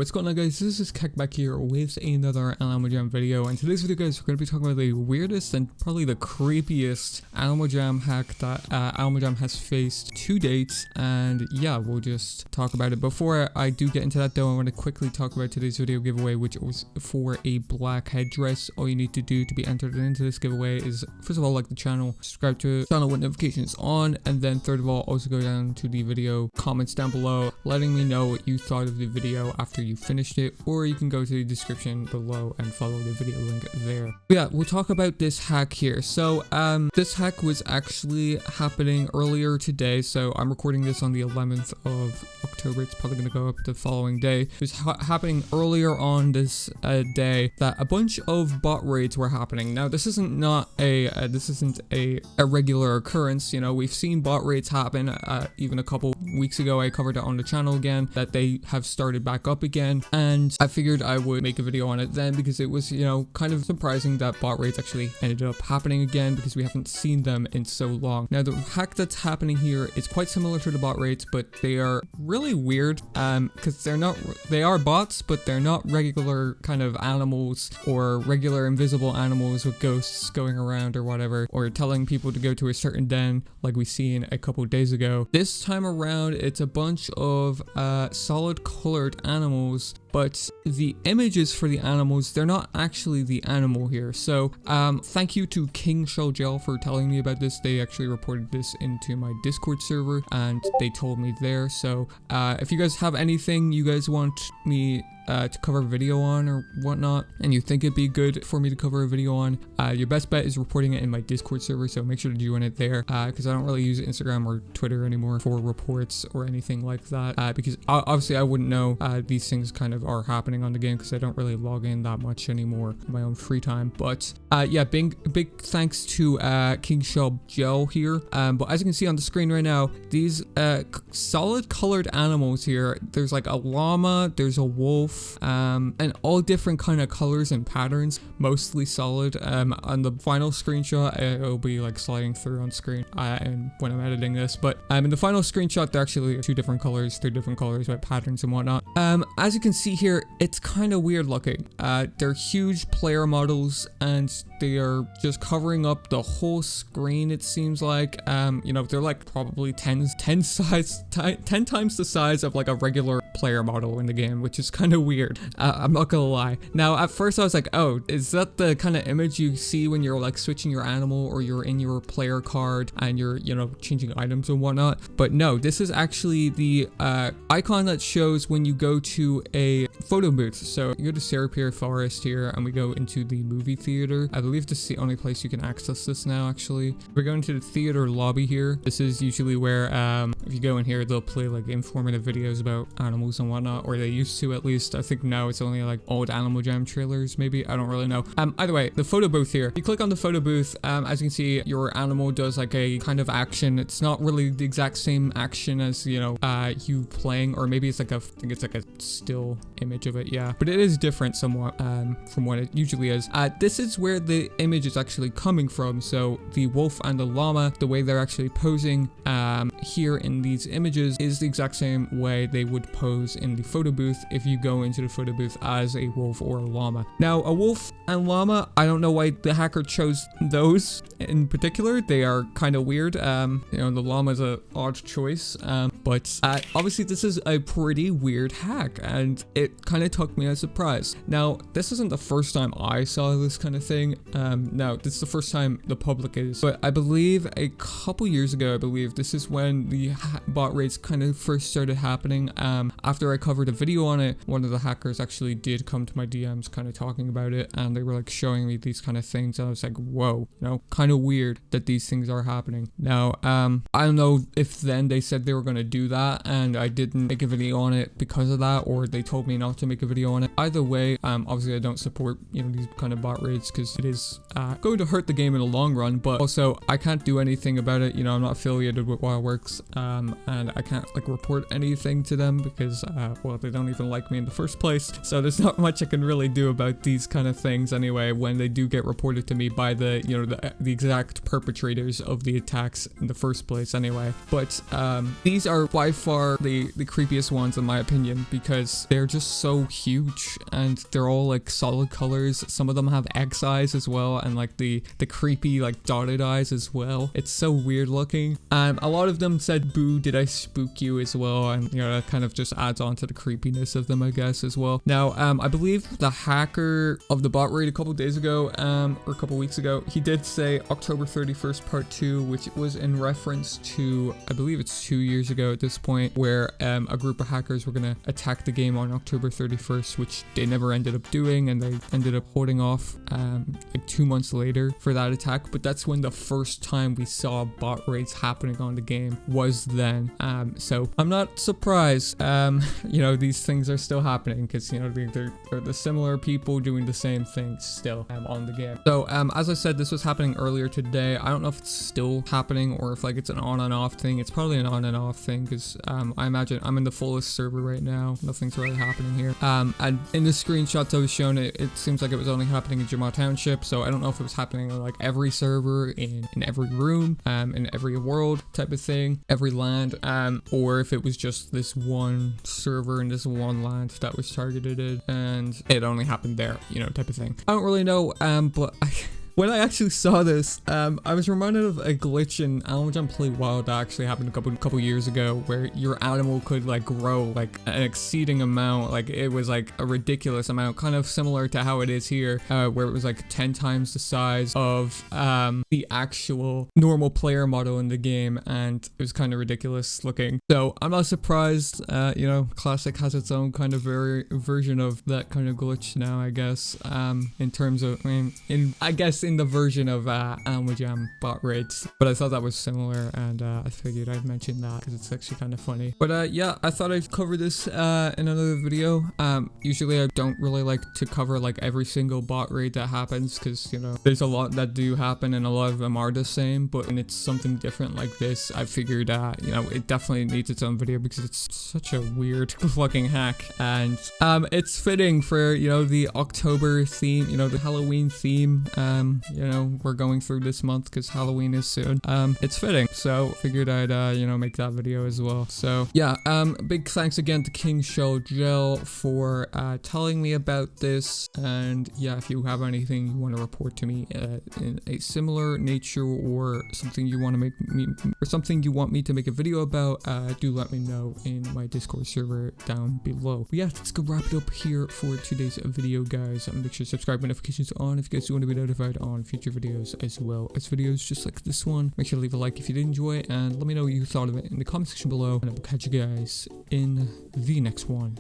what's going on, guys? This is Keck back here with another Animal Jam video, and today's video, guys, we're going to be talking about the weirdest and probably the creepiest Animal Jam hack that Animal Jam has faced to date, and yeah, we'll just talk about it. Before I do get into that though, I want to quickly talk about today's video giveaway, which was for a black headdress. All you need to do to be entered into this giveaway is, first of all, like the channel, subscribe to the channel with notifications on, and then third of all, also go down to the video comments down below letting me know what you thought of the video after you finished it, or you can go to the description below and follow the video link there. Yeah, we'll talk about this hack here. So this hack was actually happening earlier today, so I'm recording this on the 11th of October. It's probably going to go up the following day. It was happening earlier on this day that a bunch of bot raids were happening. Now this isn't a regular occurrence. You know, we've seen bot raids happen. Even a couple weeks ago I covered it on the channel again, that they have started back up again, and I figured I would make a video on it then, because it was, you know, kind of surprising that bot raids actually ended up happening again, because we haven't seen them in so long. Now the hack that's happening here is quite similar to the bot raids, but they are really weird because they are bots, but they're not regular kind of animals or regular invisible animals with ghosts going around or whatever, or telling people to go to a certain den like we seen a couple days ago. This time around it's a bunch of solid colored animals, but the images for the animals, they're not actually the animal here. So thank you to King Shell Gel for telling me about this. They actually reported this into my Discord server and they told me there. So if you guys have anything you guys want me to cover a video on or whatnot, and you think it'd be good for me to cover a video on, your best bet is reporting it in my Discord server, so make sure to join it there, because I don't really use Instagram or Twitter anymore for reports or anything like that, because obviously I wouldn't know these things kind of are happening on the game, because I don't really log in that much anymore in my own free time. But yeah, big thanks to King Shell Gel here. But as you can see on the screen right now, these solid colored animals here, there's like a llama, there's a wolf, and all different kind of colors and patterns, mostly solid. On the final screenshot, it'll be like sliding through on screen and when I'm editing this, but in the final screenshot they're actually three different colors with patterns and whatnot. As you can see here, it's kind of weird looking. They're huge player models and they are just covering up the whole screen, it seems like. You know, they're like probably 10 times the size of like a regular player model in the game, which is kind of weird. I'm not gonna lie. Now at first I was like, oh, is that the kind of image you see when you're like switching your animal, or you're in your player card and you're, you know, changing items and whatnot? But no, this is actually the icon that shows when you go to a photo booth. So you go to Serapere Forest here and we go into the movie theater. I believe this is the only place you can access this now. Actually, we're going to the theater lobby here. This is usually where if you go in here, they'll play like informative videos about animals and whatnot, or they used to at least. I think now it's only like old Animal Jam trailers, maybe. I don't really know. Either way, the photo booth here. You click on the photo booth. As you can see, your animal does like a kind of action. It's not really the exact same action as, you know, you playing, or maybe it's like I think it's like a still image of it. Yeah, but it is different somewhat from what it usually is. This is where the image is actually coming from. So the wolf and the llama, the way they're actually posing here in these images is the exact same way they would pose in the photo booth if you go into the photo booth as a wolf or a llama. Now a wolf and llama, I don't know why the hacker chose those in particular. They are kind of weird. You know, the llama is a odd choice, but obviously this is a pretty weird hack and it kind of took me as a surprise. Now this isn't the first time I saw this kind of thing. No, this is the first time the public is, but I believe a couple years ago, I believe this is when the bot raids kind of first started happening. After I covered a video on it, one of the hackers actually did come to my DMs kind of talking about it, and they were like showing me these kind of things, and I was like, whoa, you know, kind of weird that these things are happening. Now I don't know if then they said they were going to do that and I didn't make a video on it because of that, or they told me not to make a video on it. Either way, obviously I don't support, you know, these kind of bot raids, because it is going to hurt the game in the long run, but also I can't do anything about it. You know, I'm not affiliated with Wildworks, and I can't like report anything to them because well, they don't even like me in the first place, so there's not much I can really do about these kind of things anyway when they do get reported to me by the, you know, the exact perpetrators of the attacks in the first place anyway. But these are are by far the creepiest ones in my opinion, because they're just so huge and they're all like solid colors. Some of them have X eyes as well, and like the creepy like dotted eyes as well. It's so weird looking. A lot of them said, "Boo, did I spook you?" as well, and you know, that kind of just adds on to the creepiness of them, I guess, as well. Now, I believe the hacker of the bot raid a couple days ago, or a couple weeks ago, he did say October 31st part 2, which was in reference to, I believe it's 2 years ago at this point, where a group of hackers were gonna attack the game on October 31st, which they never ended up doing, and they ended up holding off like 2 months later for that attack. But that's when the first time we saw bot raids happening on the game was then. So I'm not surprised, you know, these things are still happening, because, you know, they're the similar people doing the same things still on the game. So as I said, this was happening earlier today. I don't know if it's still happening or if like it's an on and off thing. It's probably an on and off thing, because I imagine I'm in the fullest server right now. Nothing's really happening here. And in the screenshots I was shown, it seems like it was only happening in Jamaa Township. So I don't know if it was happening in like every server, in every room, in every world type of thing, every land, or if it was just this one server in this one land that was targeted, and it only happened there, you know, type of thing. I don't really know, but when I actually saw this, I was reminded of a glitch in Animal Jam Play Wild that actually happened a couple years ago, where your animal could like grow like an exceeding amount. Like it was like a ridiculous amount, kind of similar to how it is here, where it was like 10 times the size of the actual normal player model in the game, and it was kind of ridiculous looking. So I'm not surprised. You know, Classic has its own kind of version of that kind of glitch now, I guess. In terms of, I guess in the version of Animal Jam bot raids, but I thought that was similar, and I figured I'd mention that because it's actually kind of funny. But yeah, I thought I'd cover this in another video. Usually I don't really like to cover like every single bot raid that happens, because, you know, there's a lot that do happen and a lot of them are the same, but when it's something different like this, I figured you know, it definitely needs its own video, because it's such a weird fucking hack, and it's fitting for, you know, the October theme, you know, the Halloween theme. You know, we're going through this month because Halloween is soon. It's fitting, so figured I'd you know, make that video as well. So yeah, big thanks again to King Shell Gel for telling me about this, and yeah, if you have anything you want to report to me in a similar nature, or something you want to want me to make a video about, do let me know in my Discord server down below. But yeah, let's go wrap it up here for today's video, guys. Make sure to subscribe, notifications on if you guys do want to be notified on future videos, as well as videos just like this one. Make sure to leave a like if you did enjoy it, and let me know what you thought of it in the comment section below, and I will catch you guys in the next one.